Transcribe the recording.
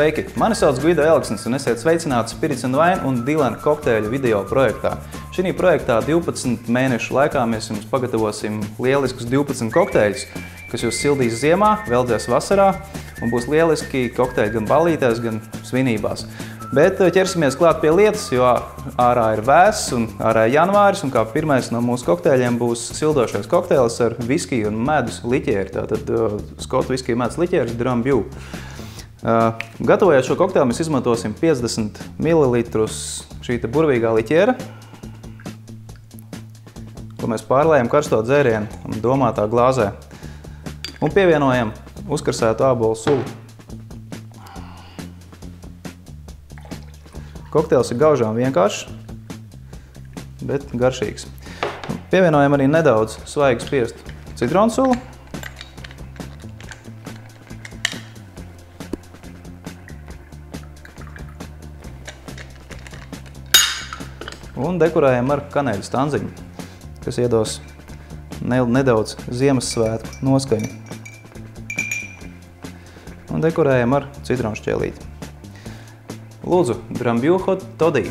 Sveiki! Mani sauc Gvido Elksnis un esiet sveicināti Spirits & Wine un Dylan kokteļu video projektā. Šī projektā 12 mēnešu laikā mēs jums pagatavosim lieliskus 12 kokteļus, kas jūs sildīs ziemā, veldzēs vasarā un būs lieliski kokteļi gan ballītēs, gan svinībās. Bet ķersimies klāt pie lietas, jo ārā ir vēss un ārā ir janvāris, un kā pirmais no mūsu kokteļiem būs sildošais kokteils ar viskiju un medus liķieri. Tātad skotu viskiju medus liķieris Drambuie. Gatavojot šo kokteili, mēs izmantosim 50 ml šī burvīgā liķiera, ko mēs pārlējam karsto dzērienu un domātā glāzē. Un pievienojam uzkarsētu ābolu sulu. Kokteils ir gaužām vienkāršs, bet garšīgs. Pievienojam arī nedaudz svaigi spiestu citronu sulu. Un dekorējam ar kanēļu stanziņu, kas iedos nedaudz Ziemassvētku noskaņu. Un dekorējam ar citronu šķēlīti. Lūdzu, Drambuie Hot Toddy!